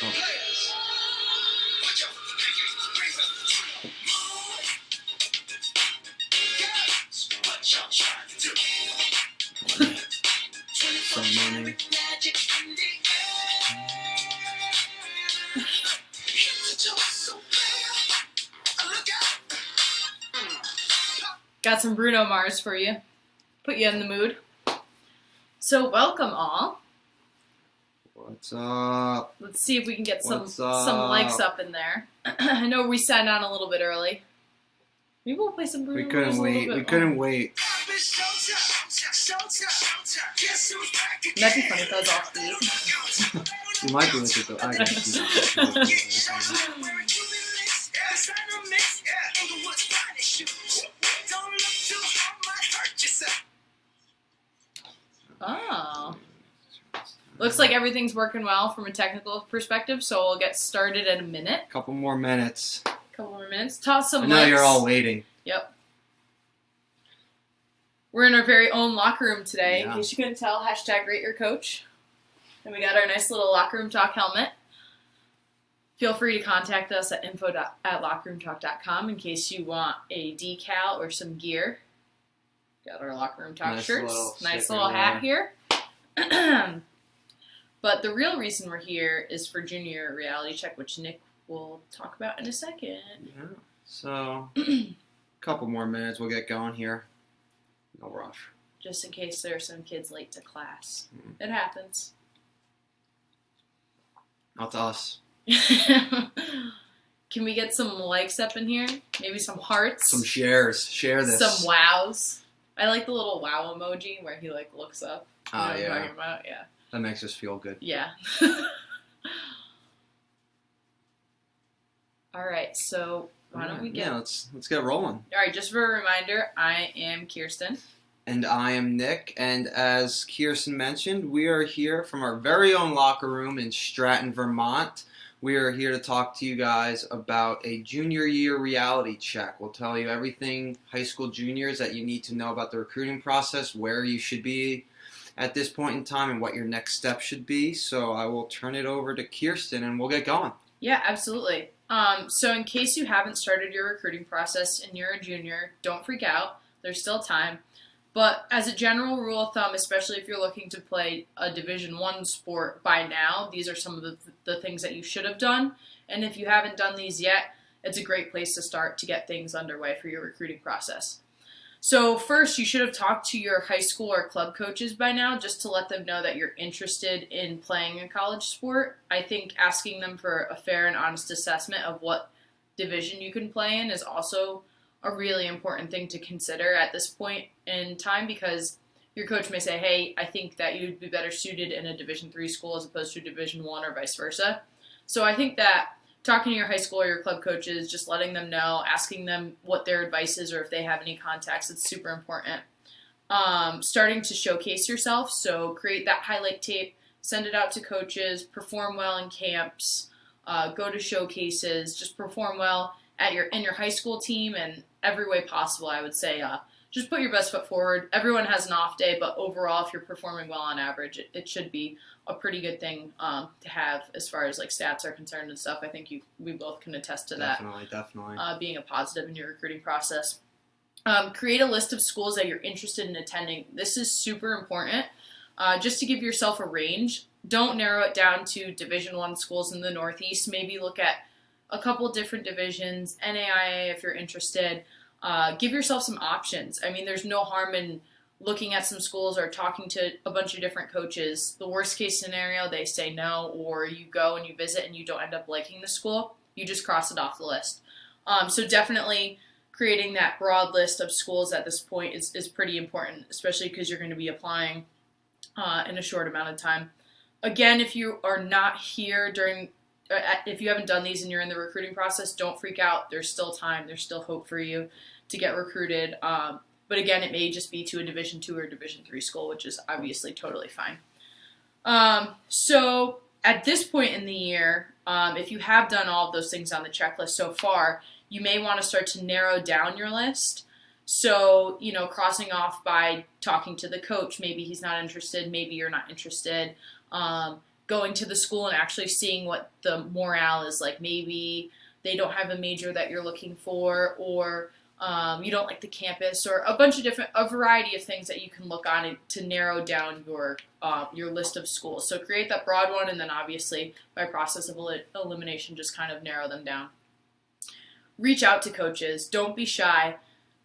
Oh. So many. Got some Bruno Mars for you. Put you in the mood. So welcome all. What's up? Let's see if we can get some likes up in there. I know we sat down a little bit early. Maybe we'll play some Bruno Mars. We couldn't wait. That'd be funny if that was off beat. You might be with it though. I got Oh. Looks like everything's working well from a technical perspective, so we'll get started in a minute. Couple more minutes. Toss some I know likes. you're all waiting. Yep. We're in our very own locker room today. Yeah. In case you couldn't tell, #RateYourCoach. And we got our nice little locker room talk helmet. Feel free to contact us at info@lockerroomtalk.com in case you want a decal or some gear. Got our locker room talk shirts. Nice little hat here. But the real reason we're here is for Junior Reality Check, which Nick will talk about in a second. Yeah. So, couple more minutes. We'll get going here. No rush. Just in case there are some kids late to class. It happens. Not to us. Can we get some likes up in here? Maybe some hearts? Some shares. Share this. Some wows. I like the little wow emoji where he like looks up. You know what I'm talking about? Yeah. That makes us feel good. Yeah. All right, so why don't we get... Yeah, let's get rolling. All right, just for a reminder, I am Keirsten. And I am Nick, and as Keirsten mentioned, we are here from our very own locker room in Stratton, Vermont. We are here to talk to you guys about a junior year reality check. We'll tell you everything high school juniors that you need to know about the recruiting process, where you should be at this point in time, and what your next step should be. So I will turn it over to Keirsten, and we'll get going. Yeah, absolutely. So in case you haven't started your recruiting process and you're a junior, don't freak out. There's still time. But as a general rule of thumb, especially if you're looking to play a Division I sport by now, these are some of the things that you should have done. And if you haven't done these yet, it's a great place to start to get things underway for your recruiting process. So first, you should have talked to your high school or club coaches by now just to let them know that you're interested in playing a college sport. I think asking them for a fair and honest assessment of what division you can play in is also a really important thing to consider at this point in time, because your coach may say, hey, I think that you'd be better suited in a Division III school as opposed to Division I or vice versa. So I think that talking to your high school or your club coaches, just letting them know, asking them what their advice is or if they have any contacts, it's super important. Starting to showcase yourself, so create that highlight tape, send it out to coaches, perform well in camps, go to showcases, just perform well in your high school team and every way possible, I would say. Just put your best foot forward. Everyone has an off day, but overall, if you're performing well on average, it should be a pretty good thing to have as far as like stats are concerned and stuff. I think we both can attest to that. Definitely. Being a positive in your recruiting process. Create a list of schools that you're interested in attending. This is super important. Just to give yourself a range. Don't narrow it down to Division I schools in the Northeast. Maybe look at a couple different divisions, NAIA if you're interested. Give yourself some options. I mean, there's no harm in looking at some schools or talking to a bunch of different coaches. The worst case scenario, they say no, or you go and you visit and you don't end up liking the school. You just cross it off the list. So definitely creating that broad list of schools at this point is pretty important, especially because you're going to be applying in a short amount of time. Again, if you are not here if you haven't done these and you're in the recruiting process, don't freak out. There's still time. There's still hope for you to get recruited. But again, it may just be to a Division II or Division III school, which is obviously totally fine. So at this point in the year, if you have done all of those things on the checklist so far, you may want to start to narrow down your list. So, crossing off by talking to the coach, maybe he's not interested, maybe you're not interested. going to the school and actually seeing what the morale is like. Maybe they don't have a major that you're looking for, or you don't like the campus, or a variety of things that you can look on to narrow down your list of schools. So create that broad one, and then obviously by process of elimination, just kind of narrow them down. Reach out to coaches. Don't be shy.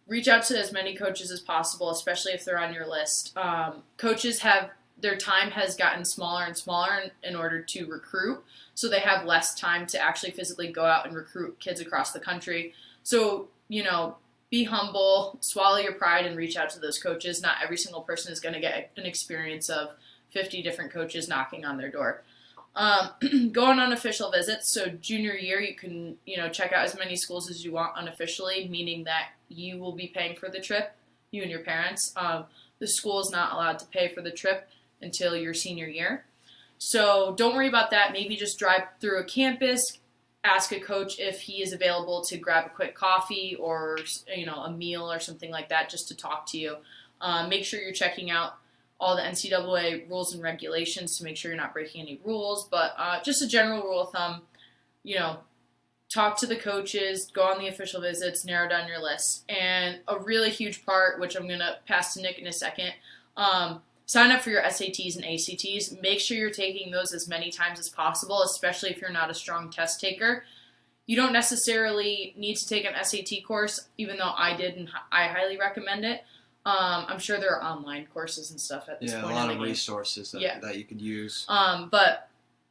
Reach out to as many coaches as possible, especially if they're on your list. Coaches their time has gotten smaller and smaller in order to recruit, so they have less time to actually physically go out and recruit kids across the country. So, be humble, swallow your pride, and reach out to those coaches. Not every single person is going to get an experience of 50 different coaches knocking on their door. Going on official visits. So junior year, you can, check out as many schools as you want unofficially, meaning that you will be paying for the trip, you and your parents. The school is not allowed to pay for the trip until your senior year. So don't worry about that. Maybe just drive through a campus, ask a coach if he is available to grab a quick coffee or, a meal or something like that, just to talk to you. Make sure you're checking out all the NCAA rules and regulations to make sure you're not breaking any rules. But just a general rule of thumb, talk to the coaches, go on the official visits, narrow down your list. And a really huge part, which I'm going to pass to Nick in a second, sign up for your SATs and ACTs. Make sure you're taking those as many times as possible, especially if you're not a strong test taker. You don't necessarily need to take an SAT course, even though I did, and I highly recommend it. I'm sure there are online courses and stuff at this point. Yeah, a lot of resources that you could use. But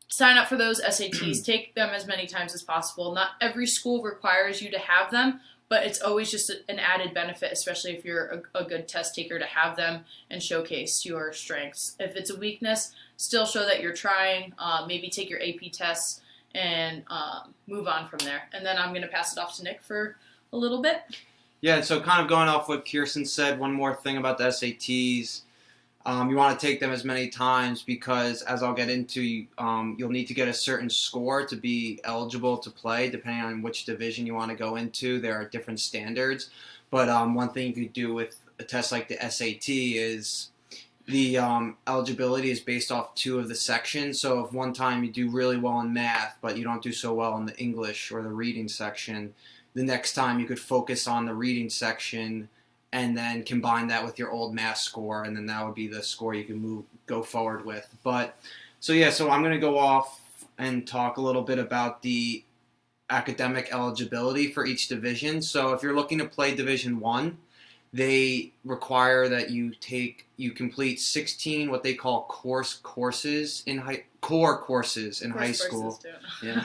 sign up for those SATs. Take them as many times as possible. Not every school requires you to have them, but it's always just an added benefit, especially if you're a good test taker, to have them and showcase your strengths. If it's a weakness, still show that you're trying. Maybe take your AP tests and move on from there. And then I'm going to pass it off to Nick for a little bit. Yeah, so kind of going off what Keirsten said, one more thing about the SATs. You want to take them as many times because, as I'll get into, you'll need to get a certain score to be eligible to play, depending on which division you want to go into. There are different standards. But one thing you could do with a test like the SAT is the eligibility is based off 2 of the sections. So if one time you do really well in math, but you don't do so well in the English or the reading section, the next time you could focus on the reading section and then combine that with your old math score, and then that would be the score you can go forward with. But so I'm going to go off and talk a little bit about the academic eligibility for each division. So if you're looking to play Division 1, they require that you complete 16 what they call core courses in high school. Yeah.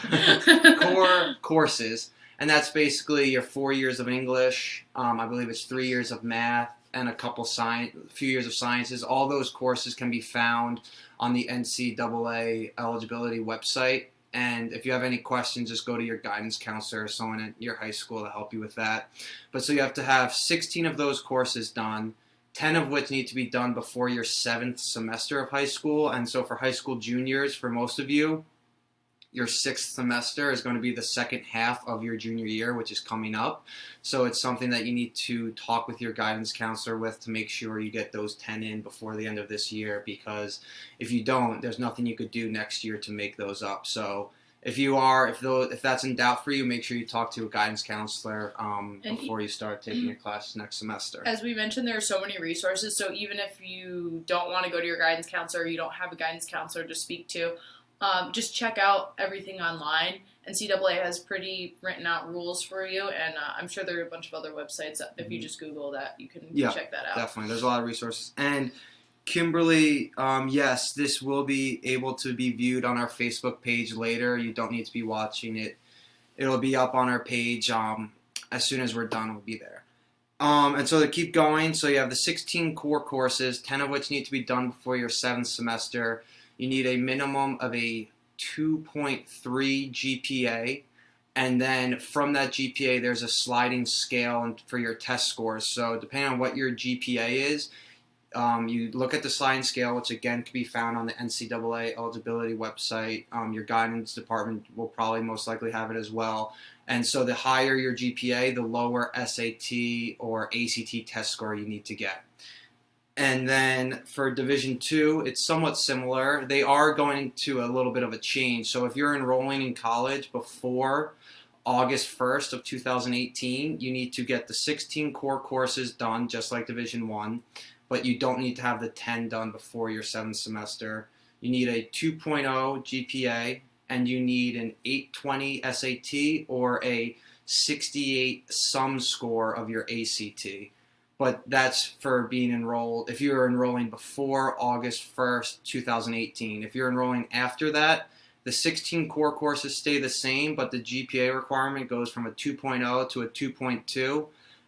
Core courses. And that's basically your 4 years of English, I believe it's 3 years of math, and a few years of sciences. All those courses can be found on the NCAA eligibility website. And if you have any questions, just go to your guidance counselor or someone at your high school to help you with that. But so you have to have 16 of those courses done, 10 of which need to be done before your 7th semester of high school. And so for high school juniors, for most of you, your 6th semester is going to be the second half of your junior year, which is coming up. So it's something that you need to talk with your guidance counselor with to make sure you get those 10 in before the end of this year, because if you don't, there's nothing you could do next year to make those up. So if that's in doubt for you, make sure you talk to a guidance counselor before you start taking your classes next semester. As we mentioned, there are so many resources. So even if you don't want to go to your guidance counselor, or you don't have a guidance counselor to speak to, just check out everything online. NCAA has pretty written out rules for you, and I'm sure there are a bunch of other websites. If you just Google that, you can check that out. Definitely. There's a lot of resources. And Kimberly, yes, this will be able to be viewed on our Facebook page later. You don't need to be watching it. It'll be up on our page as soon as we're done. We'll be there. And so to keep going, so you have the 16 core courses, 10 of which need to be done before your 7th semester. You need a minimum of a 2.3 GPA, and then from that GPA, there's a sliding scale for your test scores. So depending on what your GPA is, you look at the sliding scale, which again can be found on the NCAA eligibility website. Your guidance department will probably most likely have it as well. And so the higher your GPA, the lower SAT or ACT test score you need to get. And then for Division II, it's somewhat similar. They are going to a little bit of a change. So if you're enrolling in college before August 1st of 2018, you need to get the 16 core courses done, just like Division I, but you don't need to have the 10 done before your 7th semester. You need a 2.0 GPA, and you need an 820 SAT or a 68 sum score of your ACT. But that's for being enrolled, if you're enrolling before August 1st, 2018. If you're enrolling after that, the 16 core courses stay the same, but the GPA requirement goes from a 2.0 to a 2.2.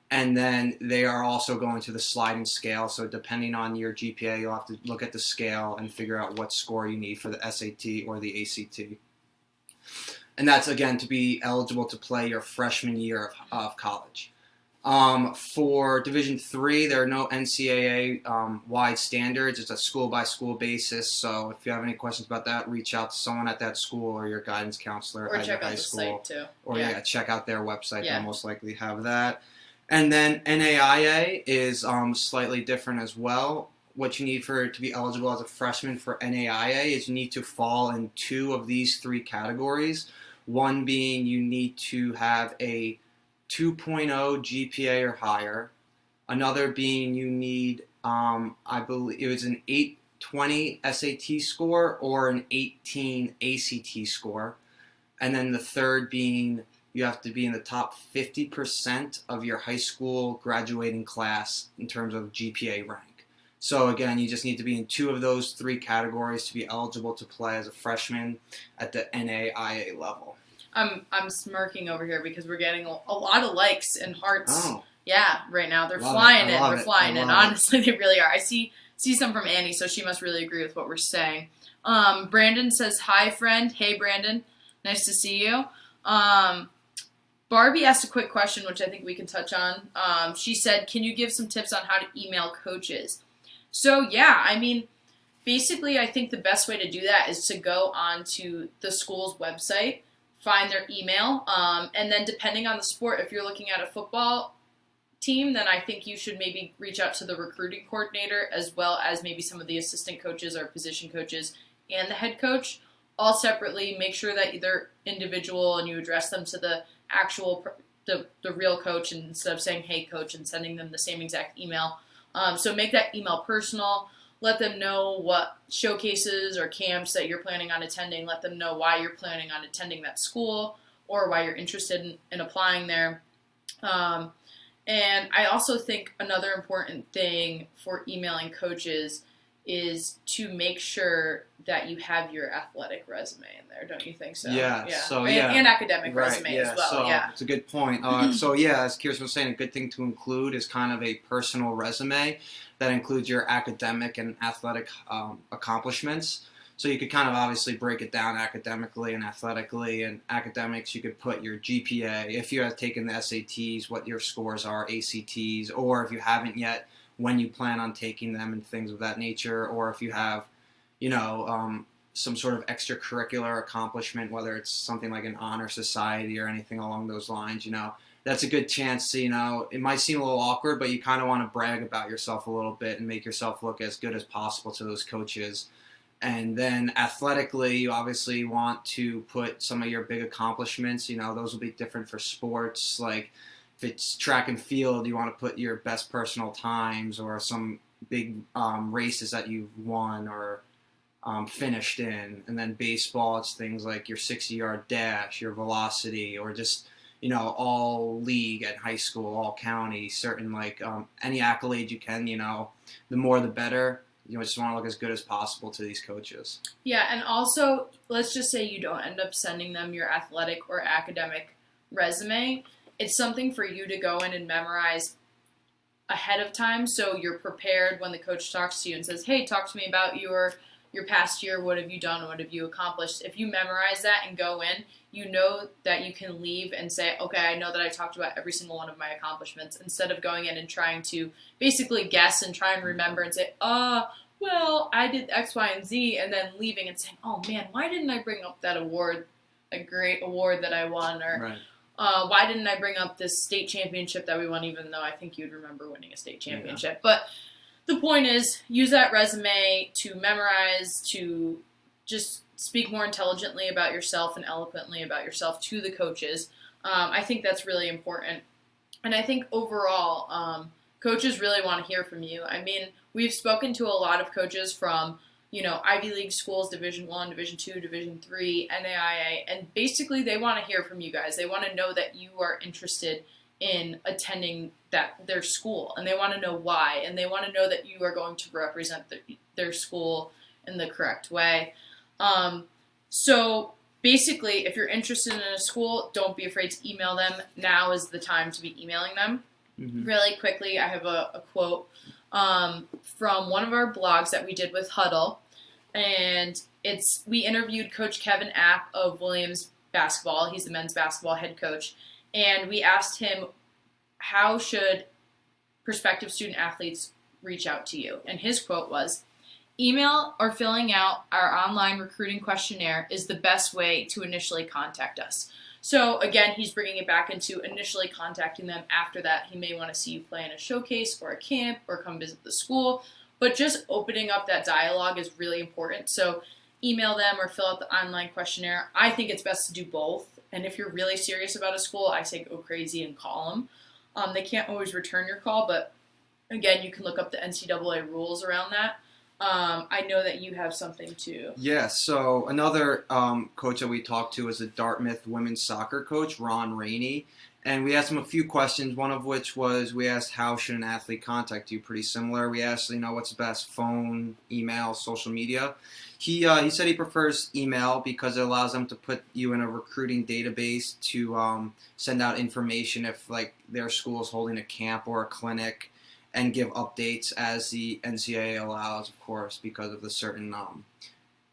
And then they are also going to the sliding scale. So depending on your GPA, you'll have to look at the scale and figure out what score you need for the SAT or the ACT. And that's, again, to be eligible to play your freshman year of college. For Division III, there are no NCAA-wide standards. It's a school-by-school basis. So if you have any questions about that, reach out to someone at that school or your guidance counselor at your high school. Or check out the site, too. Or, check out their website. They'll most likely have that. And then NAIA is slightly different as well. What you need to be eligible as a freshman for NAIA is you need to fall in 2 of these 3 categories. One being you need to have a 2.0 GPA or higher. Another being you need, I believe it was an 820 SAT score or an 18 ACT score. And then the third being you have to be in the top 50% of your high school graduating class in terms of GPA rank. So again, you just need to be in 2 of those 3 categories to be eligible to play as a freshman at the NAIA level. I'm smirking over here because we're getting a lot of likes and hearts. Oh. Yeah, right now. They're flying in. They're flying in. Honestly, they really are. I see some from Annie, so she must really agree with what we're saying. Brandon says, hi, friend. Hey, Brandon. Nice to see you. Barbie asked a quick question, which I think we can touch on. She said, can you give some tips on how to email coaches? So, yeah, I mean, basically, I think the best way to do that is to go onto the school's website, find their email, and then depending on the sport, if you're looking at a football team, then I think you should maybe reach out to the recruiting coordinator as well as maybe some of the assistant coaches or position coaches and the head coach, all separately. Make sure that they're individual and you address them to the actual, the real coach instead of saying, hey, coach, and sending them the same exact email. So make that email personal. Let them know what showcases or camps that you're planning on attending. Let them know why you're planning on attending that school or why you're interested in applying there. And I also think another important thing for emailing coaches is to make sure that you have your athletic resume in there. Don't you think so? Yeah. And academic resume as well. So it's a good point. As Keirsten was saying, a good thing to include is kind of a personal resume that includes your academic and athletic accomplishments. So you could kind of obviously break it down academically and athletically. And academics, you could put your GPA, if you have taken the SATs, what your scores are, ACTs, or if you haven't yet, when you plan on taking them and things of that nature, or if you have, some sort of extracurricular accomplishment, whether it's something like an honor society or anything along those lines, that's a good chance to, it might seem a little awkward, but you kind of want to brag about yourself a little bit and make yourself look as good as possible to those coaches. And then athletically, you obviously want to put some of your big accomplishments, those will be different for sports. Like if it's track and field, you want to put your best personal times or some big races that you've won or finished in. And then baseball, it's things like your 60-yard dash, your velocity, or just, all league at high school, all county, certain any accolade you can, the more the better. You just want to look as good as possible to these coaches. Yeah, and also, let's just say you don't end up sending them your athletic or academic resume. It's something for you to go in and memorize ahead of time so you're prepared when the coach talks to you and says, hey, talk to me about your past year. What have you done? What have you accomplished? If you memorize that and go in, you know that you can leave and say, okay, I know that I talked about every single one of my accomplishments, instead of going in and trying to basically guess and try and remember and say, well, I did X, Y, and Z, and then leaving and saying, oh, man, why didn't I bring up that award, a great award that I won, or why didn't I bring up this state championship that we won, even though I think you'd remember winning a state championship. Yeah. But the point is, use that resume to memorize, to just speak more intelligently about yourself and eloquently about yourself to the coaches. I think that's really important. And I think overall, coaches really want to hear from you. I mean, we've spoken to a lot of coaches from, Ivy League schools, Division I, Division II, Division III, NAIA, and basically they want to hear from you guys. They want to know that you are interested in attending their school, and they want to know why, and they want to know that you are going to represent their school in the correct way. So basically, if you're interested in a school, don't be afraid to email them. Now is the time to be emailing them. Mm-hmm. Really quickly, I have a quote from one of our blogs that we did with Huddle, and we interviewed Coach Kevin App of Williams basketball. He's the men's basketball head coach, and we asked him, how should prospective student athletes reach out to you? And his quote was, email or filling out our online recruiting questionnaire is the best way to initially contact us. So again, he's bringing it back into initially contacting them. After that, he may want to see you play in a showcase or a camp or come visit the school. But just opening up that dialogue is really important. So email them or fill out the online questionnaire. I think it's best to do both. And if you're really serious about a school, I say go crazy and call them. They can't always return your call, but again, you can look up the NCAA rules around that. I know that you have something too. Yeah, so another coach that we talked to is the Dartmouth women's soccer coach, Ron Rainey. And we asked him a few questions, one of which was we asked, how should an athlete contact you? Pretty similar. We asked, what's the best phone, email, social media? He said he prefers email because it allows them to put you in a recruiting database to send out information if, their school is holding a camp or a clinic, and give updates as the NCAA allows, of course, because of the certain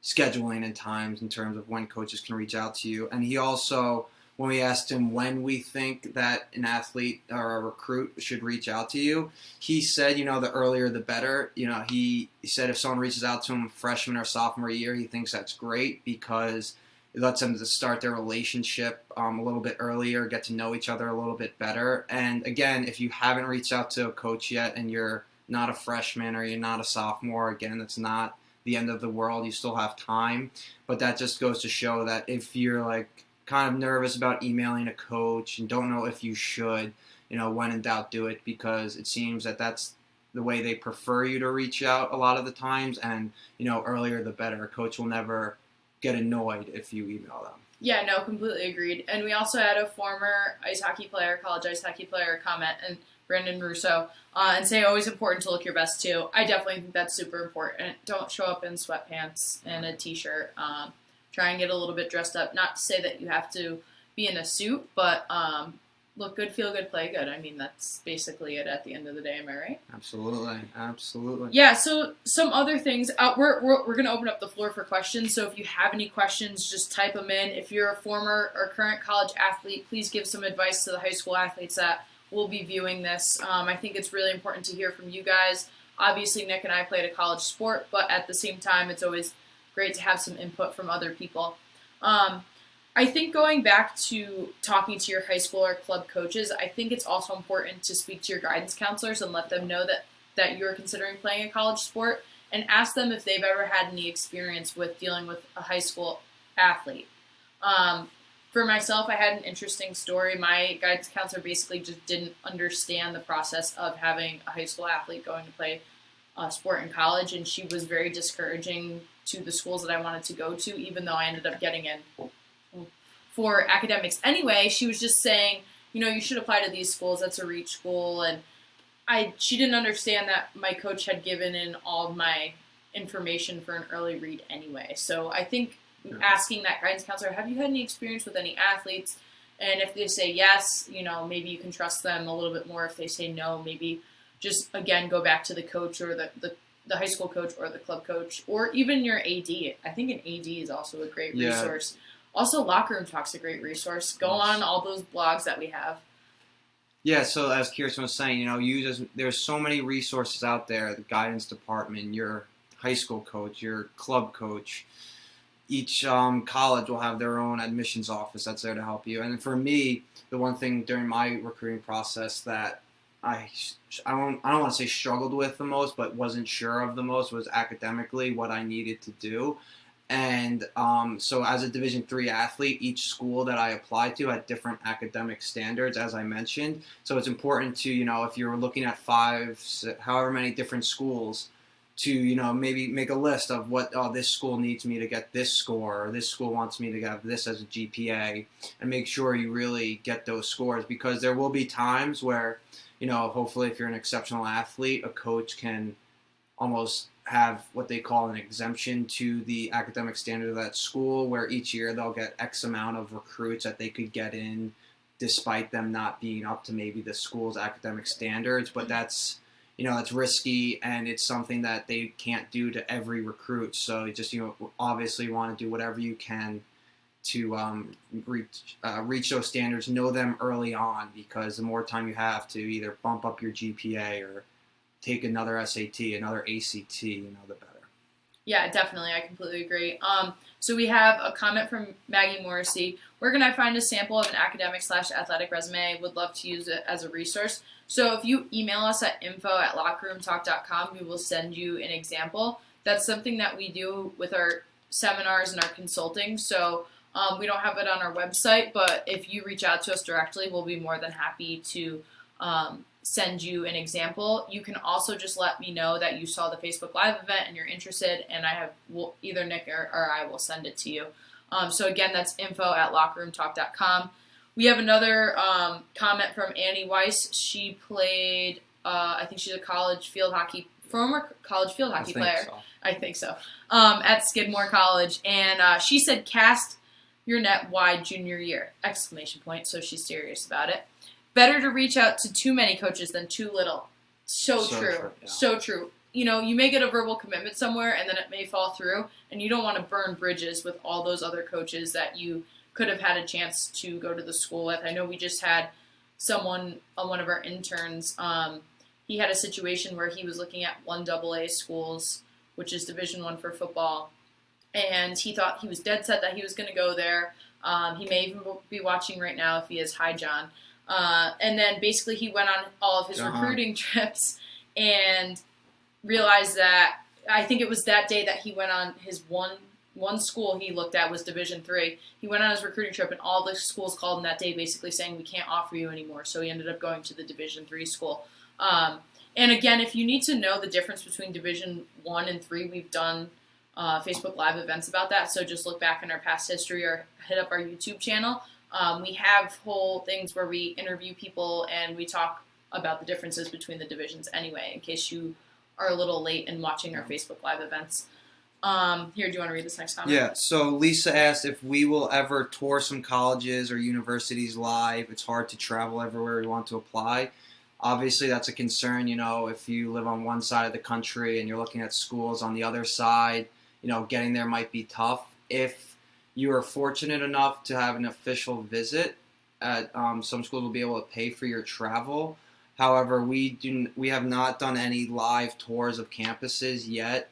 scheduling and times in terms of when coaches can reach out to you. And he also, when we asked him when we think that an athlete or a recruit should reach out to you, he said, the earlier the better. He said if someone reaches out to him freshman or sophomore year, he thinks that's great because it lets them to start their relationship a little bit earlier, get to know each other a little bit better. And again, if you haven't reached out to a coach yet and you're not a freshman or you're not a sophomore, again, that's not the end of the world. You still have time. But that just goes to show that if you're kind of nervous about emailing a coach and don't know if you should, when in doubt, do it, because it seems that that's the way they prefer you to reach out a lot of the times. And, earlier the better. A coach will never get annoyed if you email them. Yeah, no, completely agreed. And we also had a former college ice hockey player comment, and Brandon Russo, and say always important to look your best too. I definitely think that's super important. Don't show up in sweatpants and a t-shirt. Try and get a little bit dressed up. Not to say that you have to be in a suit, but look good, feel good, play good. I mean, that's basically it at the end of the day. Am I right? Absolutely. Yeah, so some other things. We're going to open up the floor for questions. So if you have any questions, just type them in. If you're a former or current college athlete, please give some advice to the high school athletes that will be viewing this. I think it's really important to hear from you guys. Obviously, Nick and I played a college sport, but at the same time, it's always great to have some input from other people. I think going back to talking to your high school or club coaches, I think it's also important to speak to your guidance counselors and let them know that you're considering playing a college sport, and ask them if they've ever had any experience with dealing with a high school athlete. For myself, I had an interesting story. My guidance counselor basically just didn't understand the process of having a high school athlete going to play a sport in college, and she was very discouraging to the schools that I wanted to go to, even though I ended up getting in for academics anyway. She was just saying, you should apply to these schools. That's a reach school. And she didn't understand that my coach had given in all of my information for an early read anyway. So I think asking that guidance counselor, have you had any experience with any athletes? And if they say yes, maybe you can trust them a little bit more. If they say no, maybe just, again, go back to the coach or the high school coach or the club coach, or even your AD. I think an AD is also a great resource. Also, Locker Room Talk's a great resource. Go on all those blogs that we have. Yeah, so as Keirsten was saying, there's so many resources out there, the guidance department, your high school coach, your club coach. Each college will have their own admissions office that's there to help you. And for me, the one thing during my recruiting process that I don't want to say struggled with the most, but wasn't sure of the most was academically what I needed to do. And so as a Division III athlete, each school that I applied to had different academic standards, as I mentioned. So it's important to, if you're looking at however many different schools, to, maybe make a list of what, this school needs me to get this score, or this school wants me to have this as a GPA, and make sure you really get those scores, because there will be times where, hopefully if you're an exceptional athlete, a coach can almost have what they call an exemption to the academic standard of that school, where each year they'll get X amount of recruits that they could get in despite them not being up to maybe the school's academic standards. But that's, it's risky, and it's something that they can't do to every recruit. So you just, obviously want to do whatever you can to reach those standards, know them early on, because the more time you have to either bump up your GPA or take another SAT, another ACT, the better. Yeah, definitely. I completely agree. So we have a comment from Maggie Morrissey. Where can I find a sample of an academic/athletic resume? Would love to use it as a resource. So if you email us at info@lockerroomtalk.com, we will send you an example. That's something that we do with our seminars and our consulting. So we don't have it on our website, but if you reach out to us directly, we'll be more than happy to send you an example. You can also just let me know that you saw the Facebook Live event and you're interested, and either Nick or I will send it to you. So again, that's info@lockerroomtalk.com. We have another comment from Annie Weiss. She played, I think she's a former college field hockey player. So. I think so. At Skidmore College. And she said, cast your net wide junior year! ! So she's serious about it. Better to reach out to too many coaches than too little. So true. Yeah. So true. You may get a verbal commitment somewhere, and then it may fall through, and you don't want to burn bridges with all those other coaches that you could have had a chance to go to the school with. I know we just had someone, one of our interns, he had a situation where he was looking at 1AA schools, which is Division I for football, and he thought he was dead set that he was going to go there. He may even be watching right now if he is. Hi, John. And then basically he went on all of his recruiting trips and realized that, I think it was that day that he went on his one school he looked at was Division III. He went on his recruiting trip, and all the schools called him that day basically saying, we can't offer you anymore. So he ended up going to the Division III school. And again, if you need to know the difference between Division I and III, we've done Facebook Live events about that. So just look back in our past history or hit up our YouTube channel. We have whole things where we interview people and we talk about the differences between the divisions anyway, in case you are a little late in watching our Facebook Live events. Here, do you want to read this next comment? Yeah, so Lisa asked if we will ever tour some colleges or universities live. It's hard to travel everywhere we want to apply. Obviously, that's a concern, if you live on one side of the country and you're looking at schools on the other side, getting there might be tough. If you are fortunate enough to have an official visit at some schools will be able to pay for your travel. However, we have not done any live tours of campuses yet.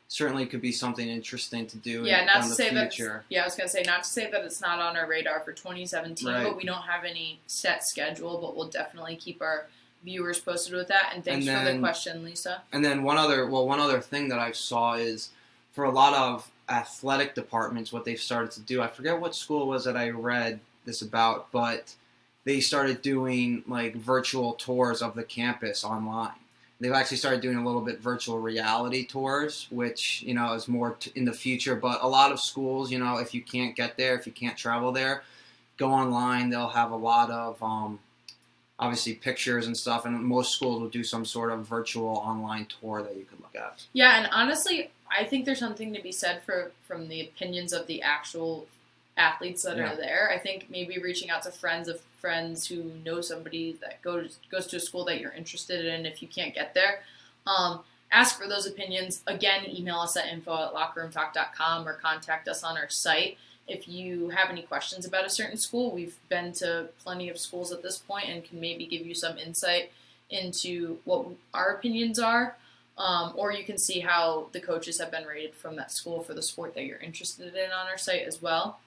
Certainly could be something interesting to do not in to the say future. I was going to say, not to say that it's not on our radar for 2017, Right. But we don't have any set schedule, but we'll definitely keep our viewers posted with that. And thanks for the question, Lisa. And then one other thing that I saw is for a lot of athletic departments, what they've started to do, I forget what school it was that I read this about, but they started doing like virtual tours of the campus online. They've actually started doing a little bit virtual reality tours, which, is more in the future. But a lot of schools, if you can't get there, if you can't travel there, go online. They'll have a lot of, obviously, pictures and stuff. And most schools will do some sort of virtual online tour that you could look at. Yeah, and honestly, I think there's something to be said from the opinions of the actual athletes that are there. I think maybe reaching out to friends of friends who know somebody that goes to a school that you're interested in, if you can't get there, ask for those opinions. Again, email us at info@lockerroomtalk.com or contact us on our site. If you have any questions about a certain school, we've been to plenty of schools at this point and can maybe give you some insight into what our opinions are. Or you can see how the coaches have been rated from that school for the sport that you're interested in on our site as well.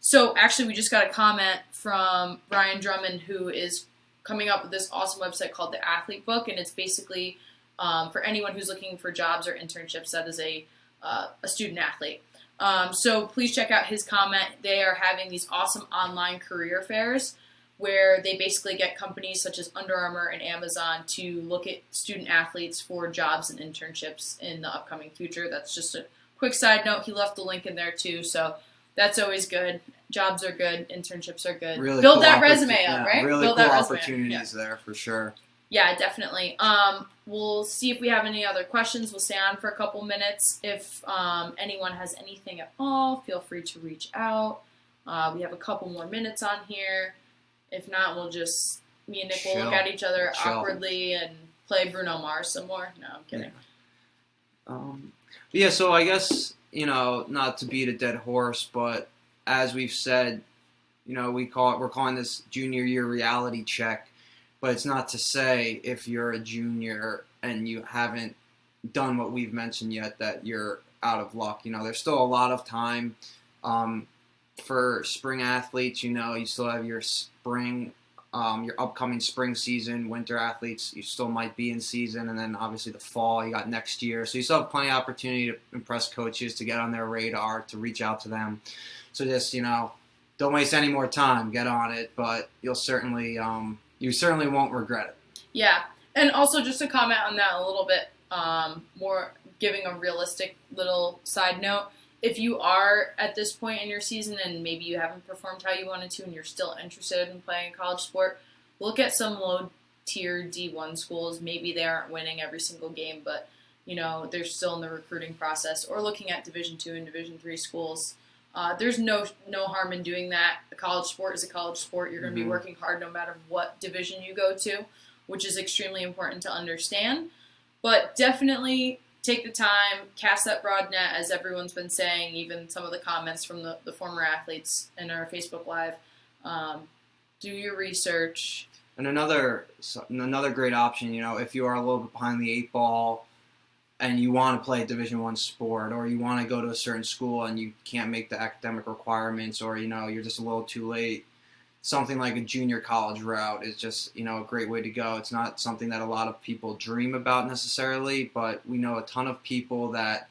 So actually we just got a comment from Brian Drummond, who is coming up with this awesome website called the Athlete Book, and it's basically for anyone who's looking for jobs or internships that is a student athlete. So please check out his comment. They are having these awesome online career fairs where they basically get companies such as Under Armour and Amazon to look at student athletes for jobs and internships in the upcoming future. That's just a quick side note. He left the link in there too, so that's always good. Jobs are good. Internships are good. Really Build cool that resume up, right? Really Build cool that resume opportunities there for sure. Yeah, definitely. We'll see if we have any other questions. We'll stay on for a couple minutes. If anyone has anything at all, feel free to reach out. We have a couple more minutes on here. If not, me and Nick will look at each other awkwardly and play Bruno Mars some more. No, I'm kidding. Yeah, so I guess, not to beat a dead horse, but as we've said, we're calling this junior year reality check. But it's not to say if you're a junior and you haven't done what we've mentioned yet that you're out of luck. There's still a lot of time for spring athletes. You still have your spring, your upcoming spring season. Winter athletes, you still might be in season. And then obviously the fall, you got next year. So you still have plenty of opportunity to impress coaches, to get on their radar, to reach out to them. So just, don't waste any more time. Get on it. But you'll certainly... you certainly won't regret it. Yeah, and also just to comment on that a little bit more, giving a realistic little side note, if you are at this point in your season and maybe you haven't performed how you wanted to and you're still interested in playing a college sport, look at some low-tier D1 schools. Maybe they aren't winning every single game, but they're still in the recruiting process, or looking at Division II and Division III schools. There's no harm in doing that. A college sport is a college sport. You're going to be working hard no matter what division you go to, which is extremely important to understand. But definitely take the time, cast that broad net, as everyone's been saying, even some of the comments from the former athletes in our Facebook Live. Do your research. And another great option, if you are a little bit behind the eight ball, and you want to play a Division I sport, or you want to go to a certain school and you can't make the academic requirements, or you're just a little too late, something like a junior college route is just a great way to go. It's not something that a lot of people dream about necessarily, but we know a ton of people that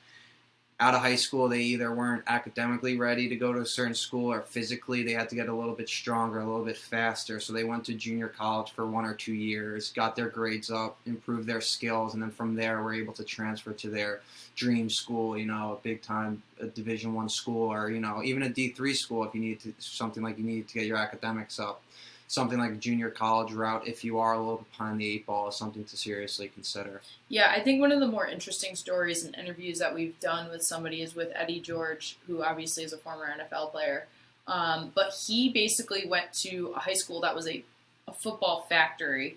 out of high school they either weren't academically ready to go to a certain school, or physically they had to get a little bit stronger, a little bit faster, so they went to junior college for 1 or 2 years, got their grades up, improved their skills, and then from there were able to transfer to their dream school, a big time Division I school, or even a D3 school if you need to, something like you need to get your academics up. Something like a junior college route, if you are a little bit behind the eight ball, is something to seriously consider. Yeah, I think one of the more interesting stories and interviews that we've done with somebody is with Eddie George, who obviously is a former NFL player. But he basically went to a high school that was a football factory.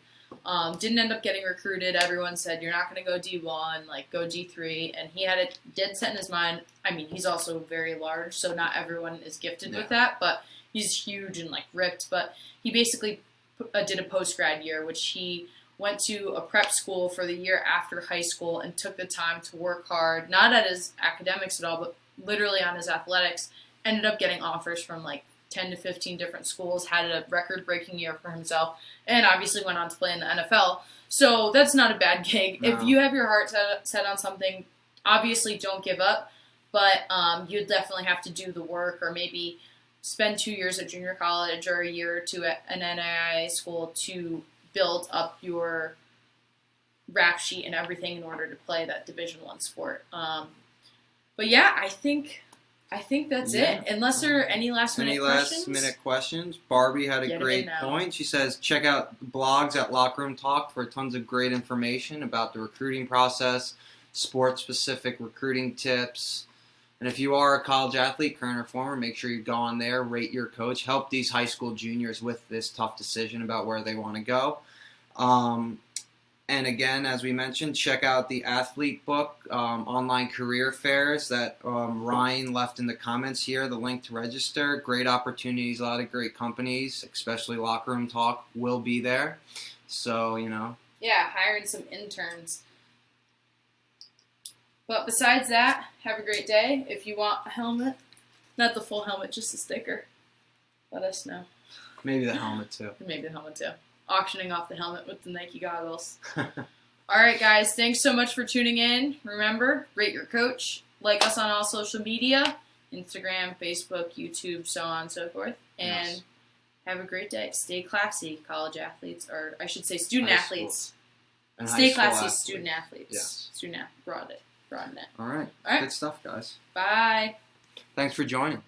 Didn't end up getting recruited. Everyone said, you're not going to go D1, go D3. And he had it dead set in his mind. I mean, he's also very large, so not everyone is gifted with that. But he's huge and ripped. But he basically did a post-grad year, which he went to a prep school for the year after high school and took the time to work hard, not at his academics at all, but literally on his athletics. Ended up getting offers from 10 to 15 different schools, had a record-breaking year for himself, and obviously went on to play in the NFL. So that's not a bad gig. No. If you have your heart set on something, obviously don't give up, but you definitely have to do the work, or maybe spend 2 years at junior college or a year or two at an NAIA school to build up your rap sheet and everything in order to play that Division I sport. But yeah, I think that's it. Unless there are any last minute questions. Barbie had a great point. She says, check out blogs at Locker Room Talk for tons of great information about the recruiting process, sport-specific recruiting tips. And if you are a college athlete, current or former, make sure you go on there, rate your coach, help these high school juniors with this tough decision about where they want to go. And again, as we mentioned, check out the Athlete Book, online career fairs that Ryan left in the comments here, the link to register. Great opportunities, a lot of great companies, especially Locker Room Talk, will be there. So, Yeah, hiring some interns. But besides that, have a great day. If you want a helmet, not the full helmet, just a sticker, let us know. Maybe the helmet too. Maybe the helmet too. auctioning off the helmet with the Nike goggles. All right, guys. Thanks so much for tuning in. Remember, rate your coach. Like us on all social media. Instagram, Facebook, YouTube, so on and so forth. And have a great day. Stay classy, college athletes. Or I should say student athletes. Stay classy, student athletes. Yes. Broaden it. All right. Good stuff, guys. Bye. Thanks for joining.